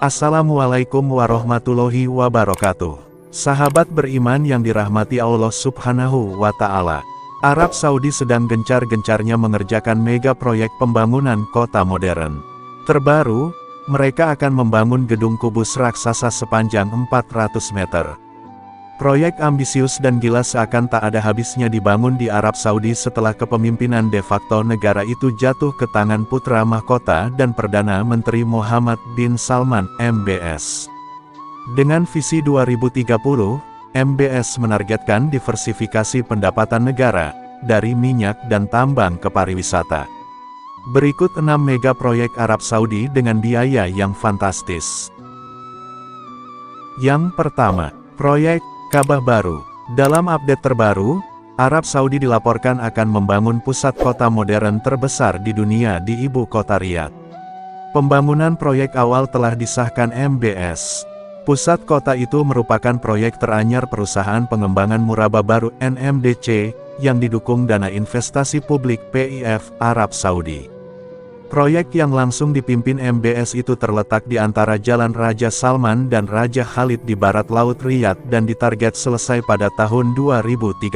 Assalamualaikum warahmatullahi wabarakatuh. Sahabat beriman yang dirahmati Allah Subhanahu wa Ta'ala. Arab Saudi sedang gencar-gencarnya mengerjakan mega proyek pembangunan kota modern. Terbaru, mereka akan membangun gedung kubus raksasa sepanjang 400 meter. Proyek ambisius dan gila seakan tak ada habisnya dibangun di Arab Saudi setelah kepemimpinan de facto negara itu jatuh ke tangan putra mahkota dan Perdana Menteri Mohammed bin Salman, MBS. Dengan visi 2030, MBS menargetkan diversifikasi pendapatan negara, dari minyak dan tambang ke pariwisata. Berikut 6 mega proyek Arab Saudi dengan biaya yang fantastis. Yang pertama, proyek Ka'bah baru. Dalam update terbaru, Arab Saudi dilaporkan akan membangun pusat kota modern terbesar di dunia di ibu kota Riyadh. Pembangunan proyek awal telah disahkan MBS. Pusat kota itu merupakan proyek teranyar perusahaan pengembangan muraba baru NMDC, yang didukung dana investasi publik PIF Arab Saudi. Proyek yang langsung dipimpin MBS itu terletak di antara Jalan Raja Salman dan Raja Khalid di barat laut Riyadh dan ditarget selesai pada tahun 2030.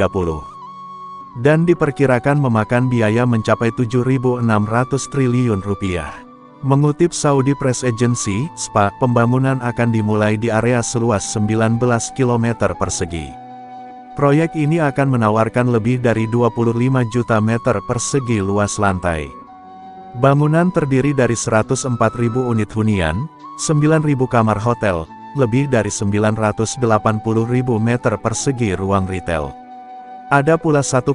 Dan diperkirakan memakan biaya mencapai 7.600 triliun rupiah. Mengutip Saudi Press Agency, SPA, pembangunan akan dimulai di area seluas 19 km persegi. Proyek ini akan menawarkan lebih dari 25 juta meter persegi luas lantai. Bangunan terdiri dari 104.000 unit hunian, 9.000 kamar hotel, lebih dari 980.000 meter persegi ruang retail. Ada pula 1,4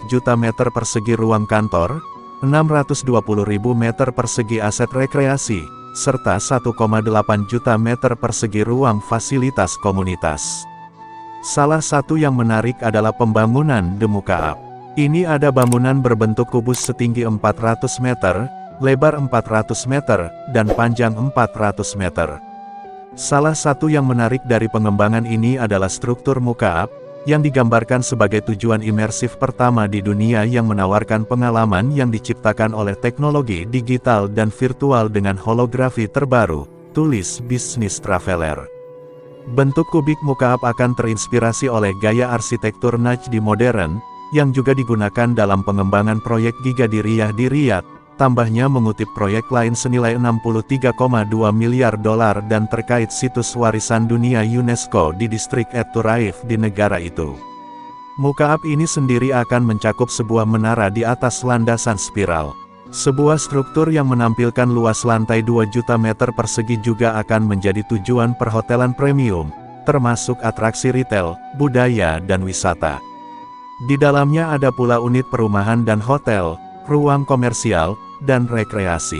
juta meter persegi ruang kantor, 620.000 meter persegi aset rekreasi, serta 1,8 juta meter persegi ruang fasilitas komunitas. Salah satu yang menarik adalah pembangunan The Mukaab. Ini ada bangunan berbentuk kubus setinggi 400 meter, lebar 400 meter, dan panjang 400 meter. Salah satu yang menarik dari pengembangan ini adalah struktur Mukaab, yang digambarkan sebagai tujuan imersif pertama di dunia yang menawarkan pengalaman yang diciptakan oleh teknologi digital dan virtual dengan holografi terbaru, tulis Business Traveler. Bentuk kubik Mukaab akan terinspirasi oleh gaya arsitektur Najdi modern, yang juga digunakan dalam pengembangan proyek Giga di Riyadh, tambahnya mengutip proyek lain senilai 63,2 miliar dolar dan terkait situs warisan dunia UNESCO di distrik Et-Turaif di negara itu. Mukaab ini sendiri akan mencakup sebuah menara di atas landasan spiral. Sebuah struktur yang menampilkan luas lantai 2 juta meter persegi juga akan menjadi tujuan perhotelan premium, termasuk atraksi retail, budaya dan wisata. Di dalamnya ada pula unit perumahan dan hotel, ruang komersial, dan rekreasi.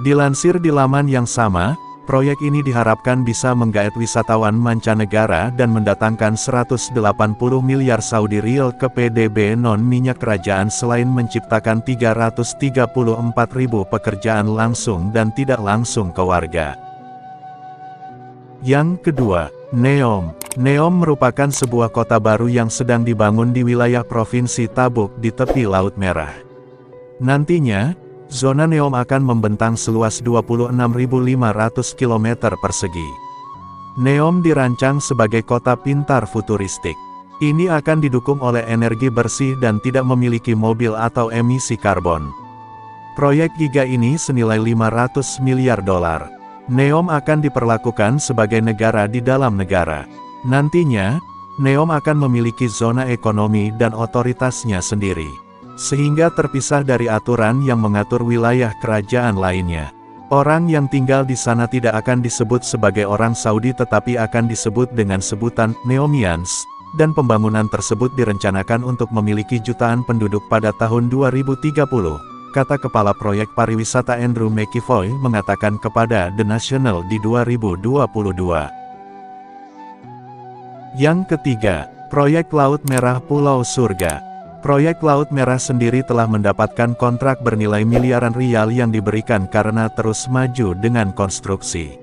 Dilansir di laman yang sama, proyek ini diharapkan bisa menggaet wisatawan mancanegara dan mendatangkan 180 miliar Saudi Riyal ke PDB non-minyak kerajaan selain menciptakan 334.000 pekerjaan langsung dan tidak langsung ke warga. Yang kedua, Neom. Neom merupakan sebuah kota baru yang sedang dibangun di wilayah Provinsi Tabuk di tepi Laut Merah. Nantinya, zona Neom akan membentang seluas 26.500 km persegi. Neom dirancang sebagai kota pintar futuristik. Ini akan didukung oleh energi bersih dan tidak memiliki mobil atau emisi karbon. Proyek Giga ini senilai 500 miliar dolar. Neom akan diperlakukan sebagai negara di dalam negara. Nantinya, Neom akan memiliki zona ekonomi dan otoritasnya sendiri, sehingga terpisah dari aturan yang mengatur wilayah kerajaan lainnya. Orang yang tinggal di sana tidak akan disebut sebagai orang Saudi tetapi akan disebut dengan sebutan Neomians, dan pembangunan tersebut direncanakan untuk memiliki jutaan penduduk pada tahun 2030. Kata Kepala Proyek Pariwisata Andrew McEvoy mengatakan kepada The National di 2022. Yang ketiga, proyek Laut Merah Pulau Surga. Proyek Laut Merah sendiri telah mendapatkan kontrak bernilai miliaran rial yang diberikan karena terus maju dengan konstruksi.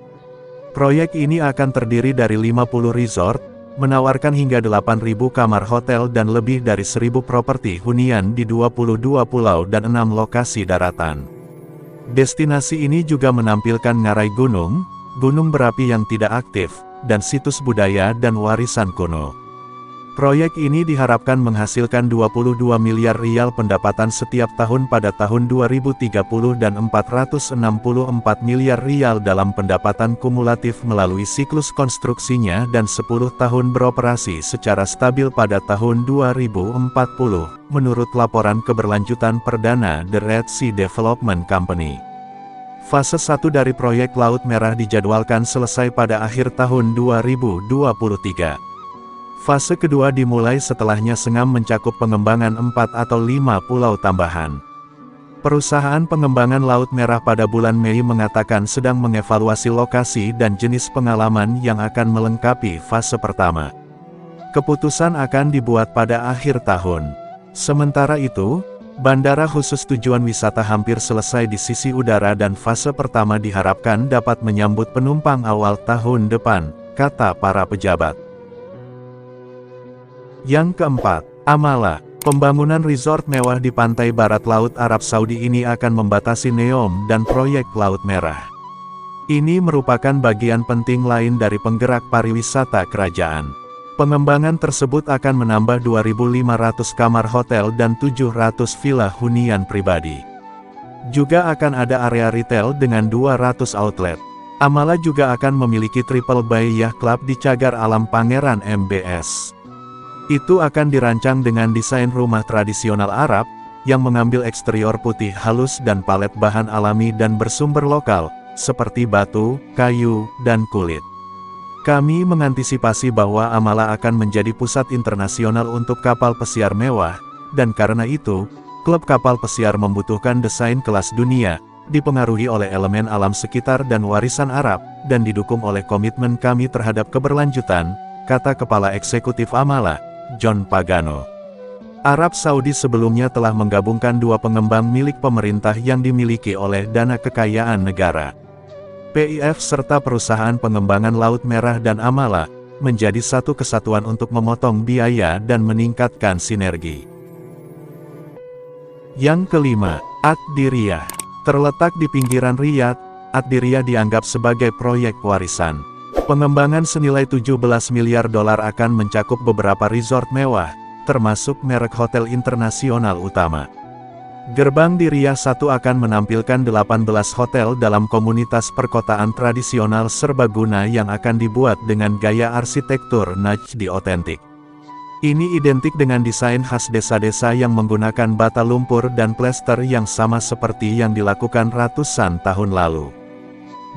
Proyek ini akan terdiri dari 50 resort, menawarkan hingga 8.000 kamar hotel dan lebih dari 1.000 properti hunian di 22 pulau dan 6 lokasi daratan. Destinasi ini juga menampilkan ngarai gunung, gunung berapi yang tidak aktif, dan situs budaya dan warisan kuno. Proyek ini diharapkan menghasilkan 22 miliar rial pendapatan setiap tahun pada tahun 2030 dan 464 miliar rial dalam pendapatan kumulatif melalui siklus konstruksinya dan 10 tahun beroperasi secara stabil pada tahun 2040, menurut laporan keberlanjutan perdana The Red Sea Development Company. Fase 1 dari proyek Laut Merah dijadwalkan selesai pada akhir tahun 2023. Fase kedua dimulai setelahnya Sengam mencakup pengembangan 4 atau 5 pulau tambahan. Perusahaan pengembangan Laut Merah pada bulan Mei mengatakan sedang mengevaluasi lokasi dan jenis pengalaman yang akan melengkapi fase pertama. Keputusan akan dibuat pada akhir tahun. Sementara itu, bandara khusus tujuan wisata hampir selesai di sisi udara dan fase pertama diharapkan dapat menyambut penumpang awal tahun depan, kata para pejabat. Yang keempat, Amala. Pembangunan resort mewah di pantai barat Laut Arab Saudi ini akan membatasi NEOM dan proyek Laut Merah. Ini merupakan bagian penting lain dari penggerak pariwisata kerajaan. Pengembangan tersebut akan menambah 2.500 kamar hotel dan 700 villa hunian pribadi. Juga akan ada area retail dengan 200 outlet. Amala juga akan memiliki Triple Bay Yacht Club di Cagar Alam Pangeran MBS. Itu akan dirancang dengan desain rumah tradisional Arab, yang mengambil eksterior putih halus dan palet bahan alami dan bersumber lokal, seperti batu, kayu, dan kulit. Kami mengantisipasi bahwa Amala akan menjadi pusat internasional untuk kapal pesiar mewah, dan karena itu, klub kapal pesiar membutuhkan desain kelas dunia, dipengaruhi oleh elemen alam sekitar dan warisan Arab, dan didukung oleh komitmen kami terhadap keberlanjutan, kata Kepala Eksekutif Amala, John Pagano. Arab Saudi sebelumnya telah menggabungkan 2 pengembang milik pemerintah yang dimiliki oleh dana kekayaan negara. PIF serta perusahaan pengembangan Laut Merah dan Amala, menjadi satu kesatuan untuk memotong biaya dan meningkatkan sinergi. Yang kelima, Ad-Diriyah. Terletak di pinggiran Riyadh, Ad-Diriyah dianggap sebagai proyek warisan. Pengembangan senilai 17 miliar dolar akan mencakup beberapa resort mewah, termasuk merek hotel internasional utama. Gerbang di Riyadh 1 akan menampilkan 18 hotel dalam komunitas perkotaan tradisional serbaguna yang akan dibuat dengan gaya arsitektur Najdi otentik. Ini identik dengan desain khas desa-desa yang menggunakan bata lumpur dan plester yang sama seperti yang dilakukan ratusan tahun lalu.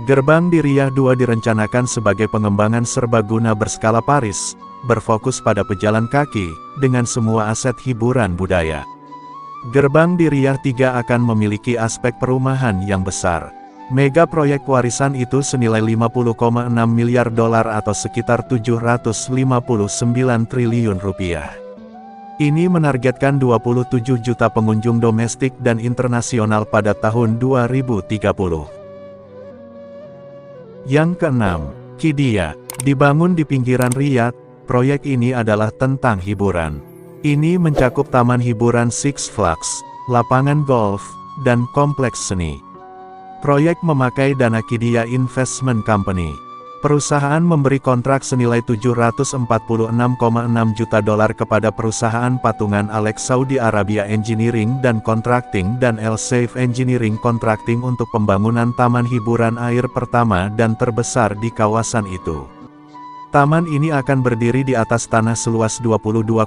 Gerbang di Riyadh 2 direncanakan sebagai pengembangan serbaguna berskala Paris, berfokus pada pejalan kaki, dengan semua aset hiburan budaya. Gerbang di Riyadh 3 akan memiliki aspek perumahan yang besar. Mega proyek warisan itu senilai 50,6 miliar dolar atau sekitar 759 triliun rupiah. Ini menargetkan 27 juta pengunjung domestik dan internasional pada tahun 2030. Yang keenam, Qiddiya. Dibangun di pinggiran Riyadh, proyek ini adalah tentang hiburan. Ini mencakup taman hiburan Six Flags, lapangan golf, dan kompleks seni. Proyek memakai dana Qiddiya Investment Company. Perusahaan memberi kontrak senilai 746,6 juta dolar kepada perusahaan patungan Alex Saudi Arabia Engineering dan Contracting dan El Saif Engineering Contracting untuk pembangunan taman hiburan air pertama dan terbesar di kawasan itu. Taman ini akan berdiri di atas tanah seluas 22,5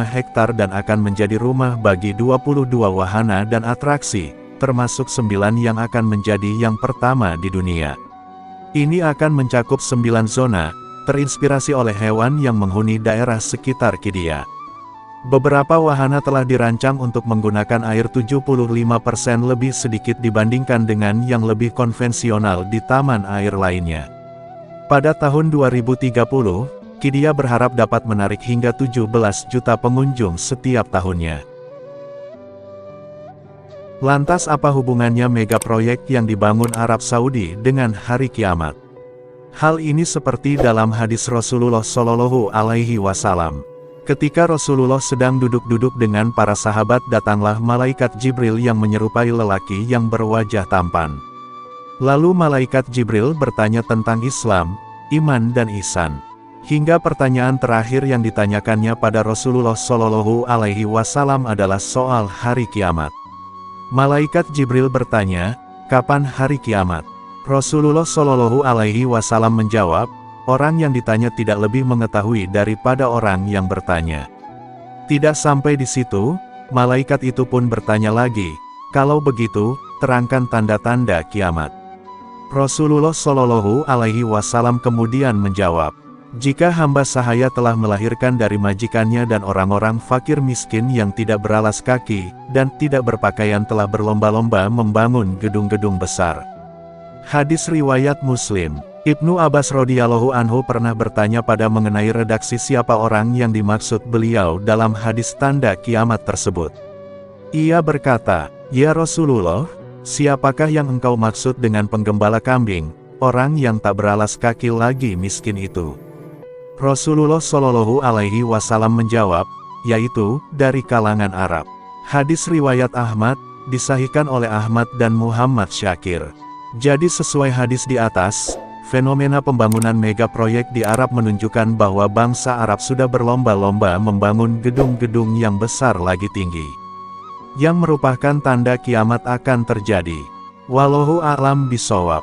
hektar dan akan menjadi rumah bagi 22 wahana dan atraksi, termasuk 9 yang akan menjadi yang pertama di dunia. Ini akan mencakup 9 zona, terinspirasi oleh hewan yang menghuni daerah sekitar Qiddiya. Beberapa wahana telah dirancang untuk menggunakan air 75% lebih sedikit dibandingkan dengan yang lebih konvensional di taman air lainnya. Pada tahun 2030, Qiddiya berharap dapat menarik hingga 17 juta pengunjung setiap tahunnya. Lantas apa hubungannya mega proyek yang dibangun Arab Saudi dengan hari kiamat? Hal ini seperti dalam hadis Rasulullah Shallallahu Alaihi Wasallam. Ketika Rasulullah sedang duduk-duduk dengan para sahabat, datanglah malaikat Jibril yang menyerupai lelaki yang berwajah tampan. Lalu malaikat Jibril bertanya tentang Islam, iman dan ihsan. Hingga pertanyaan terakhir yang ditanyakannya pada Rasulullah Shallallahu Alaihi Wasallam adalah soal hari kiamat. Malaikat Jibril bertanya, kapan hari kiamat? Rasulullah Shallallahu Alaihi Wasallam menjawab, orang yang ditanya tidak lebih mengetahui daripada orang yang bertanya. Tidak sampai di situ, malaikat itu pun bertanya lagi, kalau begitu, terangkan tanda-tanda kiamat. Rasulullah Shallallahu Alaihi Wasallam kemudian menjawab, jika hamba sahaya telah melahirkan dari majikannya dan orang-orang fakir miskin yang tidak beralas kaki, dan tidak berpakaian telah berlomba-lomba membangun gedung-gedung besar. Hadis riwayat Muslim. Ibnu Abbas radhiyallahu anhu pernah bertanya pada mengenai redaksi siapa orang yang dimaksud beliau dalam hadis tanda kiamat tersebut. Ia berkata, ya Rasulullah, siapakah yang engkau maksud dengan penggembala kambing, orang yang tak beralas kaki lagi miskin itu? Rasulullah Shallallahu Alaihi Wasallam menjawab, yaitu, dari kalangan Arab. Hadis riwayat Ahmad, disahihkan oleh Ahmad dan Muhammad Syakir. Jadi sesuai hadis di atas, fenomena pembangunan mega proyek di Arab menunjukkan bahwa bangsa Arab sudah berlomba-lomba membangun gedung-gedung yang besar lagi tinggi, yang merupakan tanda kiamat akan terjadi. Wallahu a'lam bishawab.